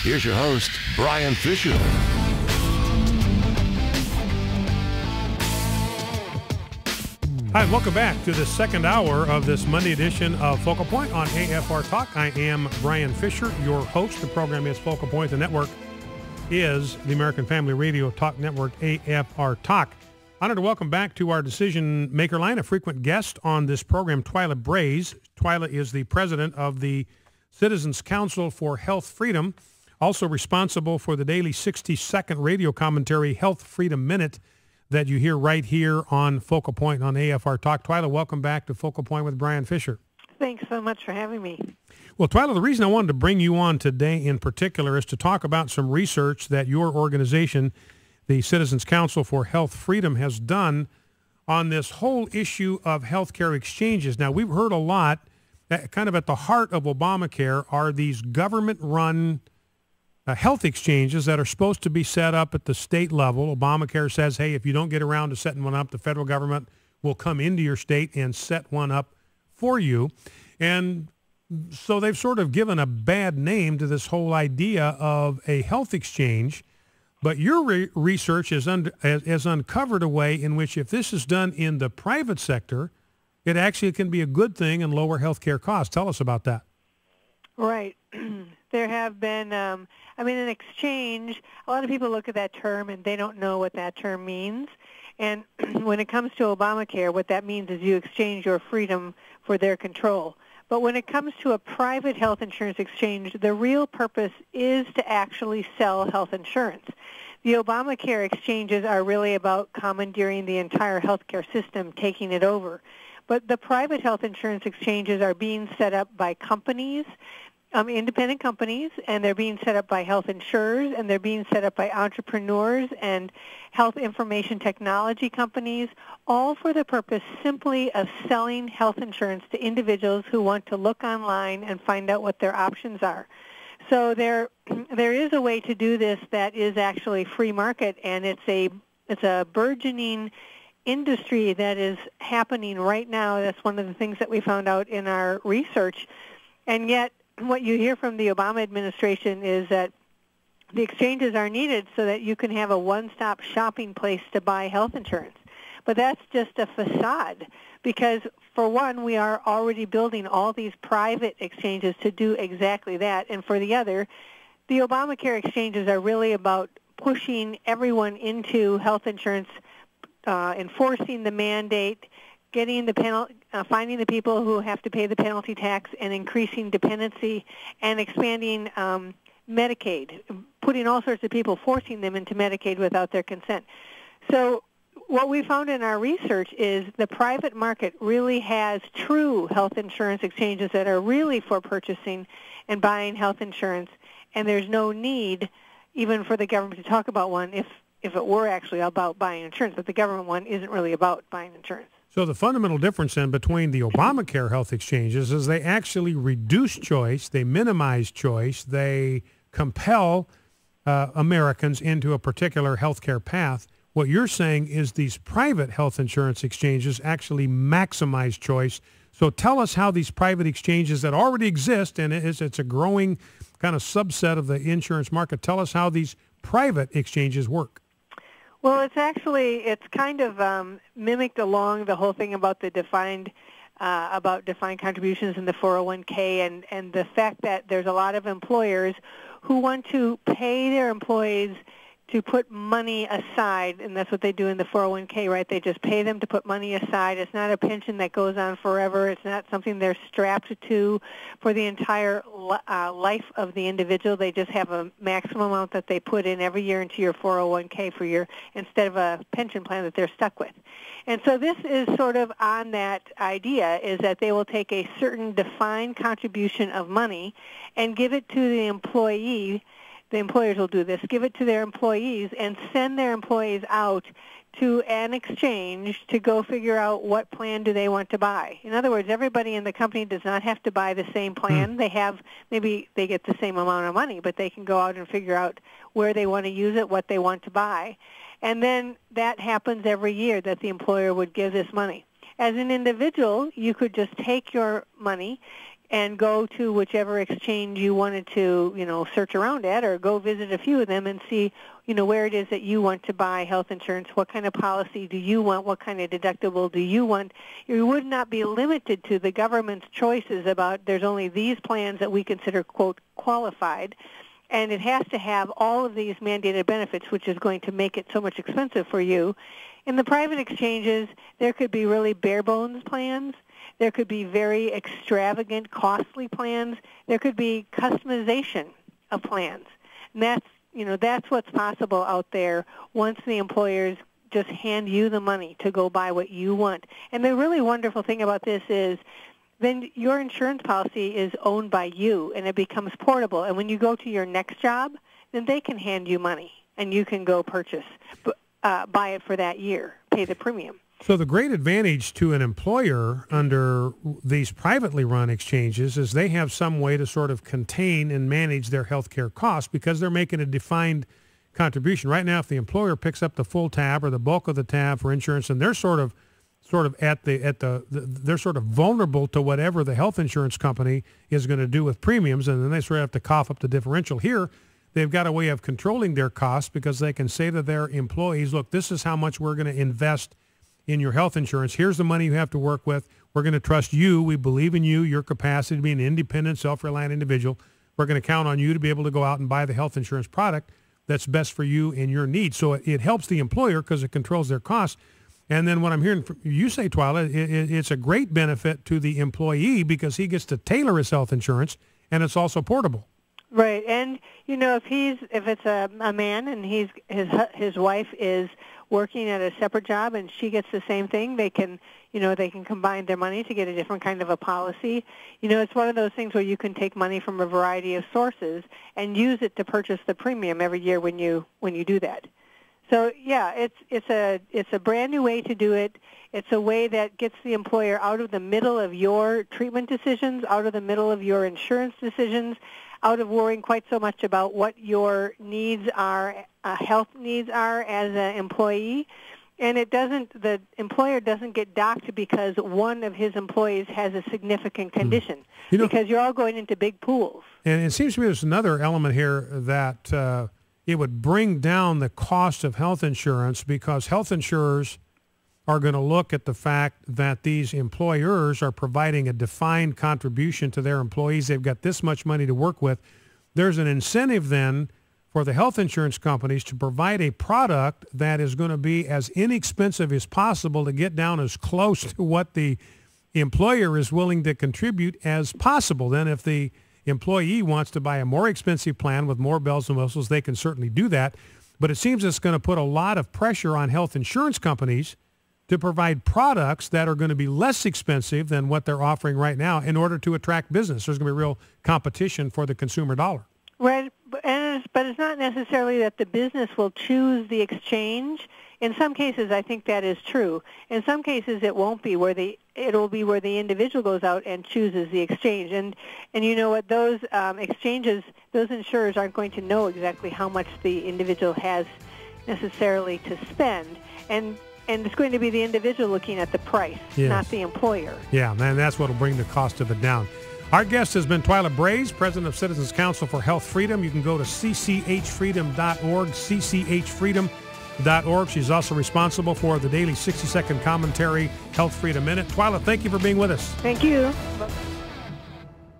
Here's your host, Brian Fisher. Hi, welcome back to the second hour of this Monday edition of Focal Point on AFR Talk. I am Brian Fisher, your host. The program is Focal Point. The network is the American Family Radio Talk Network, AFR Talk. Honored to welcome back to our decision maker line a frequent guest on this program, Twila Brase. Twila is the president of the Citizens Council for Health Freedom, also responsible for the daily 60-second radio commentary Health Freedom Minute that you hear right here on Focal Point on AFR Talk. Twila, welcome back to Focal Point with Brian Fisher. Thanks so much for having me. Well, Twila, the reason I wanted to bring you on today in particular is to talk about some research that your organization, the Citizens Council for Health Freedom, has done on this whole issue of healthcare exchanges. Now, we've heard a lot, kind of at the heart of Obamacare are these government-run health exchanges that are supposed to be set up at the state level. Obamacare says, hey, if you don't get around to setting one up, the federal government will come into your state and set one up for you. And so they've sort of given a bad name to this whole idea of a health exchange. But your research has uncovered a way in which if this is done in the private sector, it actually can be a good thing and lower health care costs. Tell us about that. Right. There have been, an exchange, a lot of people look at that term and they don't know what that term means. And when it comes to Obamacare, what that means is you exchange your freedom for their control. But when it comes to a private health insurance exchange, the real purpose is to actually sell health insurance. The Obamacare exchanges are really about commandeering the entire healthcare system, taking it over. But the private health insurance exchanges are being set up by companies, independent companies, and they're being set up by health insurers, and they're being set up by entrepreneurs and health information technology companies, all for the purpose simply of selling health insurance to individuals who want to look online and find out what their options are. So there is a way to do this that is actually free market, and it's a burgeoning industry that is happening right now. That's one of the things that we found out in our research. And yet, what you hear from the Obama administration is that the exchanges are needed so that you can have a one-stop shopping place to buy health insurance. But that's just a facade because, for one, we are already building all these private exchanges to do exactly that. And for the other, the Obamacare exchanges are really about pushing everyone into health insurance, enforcing the mandate, getting the finding the people who have to pay the penalty tax, and increasing dependency, and expanding Medicaid, putting all sorts of people, forcing them into Medicaid without their consent. So what we found in our research is the private market really has true health insurance exchanges that are really for purchasing and buying health insurance, and there's no need even for the government to talk about one if it were actually about buying insurance, but the government one isn't really about buying insurance. So the fundamental difference then between the Obamacare health exchanges is they actually reduce choice, they minimize choice, they compel Americans into a particular healthcare path. What you're saying is these private health insurance exchanges actually maximize choice. So tell us how these private exchanges that already exist, and it's a growing kind of subset of the insurance market, tell us how these private exchanges work. Well, it's kind of mimicked along the whole thing about the defined contributions in the 401k and the fact that there's a lot of employers who want to pay their employees to put money aside, and that's what they do in the 401k, right? They just pay them to put money aside. It's not a pension that goes on forever. It's not something they're strapped to for the entire life of the individual. They just have a maximum amount that they put in every year into your 401k instead of a pension plan that they're stuck with. And so this is sort of on that idea, is that they will take a certain defined contribution of money and give it to the employee. The employers will do this, give it to their employees and send their employees out to an exchange to go figure out what plan do they want to buy. In other words, everybody in the company does not have to buy the same plan. Maybe they get the same amount of money, but they can go out and figure out where they want to use it, what they want to buy. And then that happens every year that the employer would give this money. As an individual, you could just take your money and go to whichever exchange you wanted to, search around at, or go visit a few of them and see, where it is that you want to buy health insurance. What kind of policy do you want? What kind of deductible do you want? You would not be limited to the government's choices about there's only these plans that we consider, quote, qualified. And it has to have all of these mandated benefits, which is going to make it so much expensive for you. In the private exchanges, there could be really bare-bones plans. There could be very extravagant, costly plans. There could be customization of plans. And that's what's possible out there once the employers just hand you the money to go buy what you want. And the really wonderful thing about this is then your insurance policy is owned by you, and it becomes portable. And when you go to your next job, then they can hand you money, and you can go purchase, buy it for that year, pay the premium. So the great advantage to an employer under these privately run exchanges is they have some way to sort of contain and manage their health care costs because they're making a defined contribution. Right now, if the employer picks up the full tab or the bulk of the tab for insurance, and they're sort of they're sort of vulnerable to whatever the health insurance company is going to do with premiums, and then they sort of have to cough up the differential. Here, they've got a way of controlling their costs because they can say to their employees, look, this is how much we're going to invest in your health insurance. Here's the money you have to work with. We're going to trust you. We believe in you, your capacity to be an independent, self-reliant individual. We're going to count on you to be able to go out and buy the health insurance product that's best for you and your needs. So it helps the employer because it controls their costs. And then what I'm hearing from you say, Twila, it's a great benefit to the employee because he gets to tailor his health insurance, and it's also portable. Right, and if it's a man and his wife is working at a separate job and she gets the same thing, they can combine their money to get a different kind of a policy. It's one of those things where you can take money from a variety of sources and use it to purchase the premium every year when you do that. So yeah, it's a brand new way to do it. It's a way that gets the employer out of the middle of your treatment decisions, out of the middle of your insurance decisions, out of worrying quite so much about what your needs are, health needs are as an employee. And the employer doesn't get docked because one of his employees has a significant condition, because you're all going into big pools. And it seems to me there's another element here that it would bring down the cost of health insurance because health insurers are going to look at the fact that these employers are providing a defined contribution to their employees. They've got this much money to work with. There's an incentive then for the health insurance companies to provide a product that is going to be as inexpensive as possible to get down as close to what the employer is willing to contribute as possible. Then if the employee wants to buy a more expensive plan with more bells and whistles, they can certainly do that. But it seems it's going to put a lot of pressure on health insurance companies to provide products that are going to be less expensive than what they're offering right now in order to attract business. There's going to be real competition for the consumer dollar. Right, but it's not necessarily that the business will choose the exchange. In some cases, I think that is true. In some cases, it won't be it'll be where the individual goes out and chooses the exchange. And you know what? Those exchanges, those insurers aren't going to know exactly how much the individual has necessarily to spend. And it's going to be the individual looking at the price, not the employer. Yeah, and that's what will bring the cost of it down. Our guest has been Twila Brase, President of Citizens Council for Health Freedom. You can go to cchfreedom.org, cchfreedom.org. She's also responsible for the daily 60-second commentary, Health Freedom Minute. Twila, thank you for being with us. Thank you.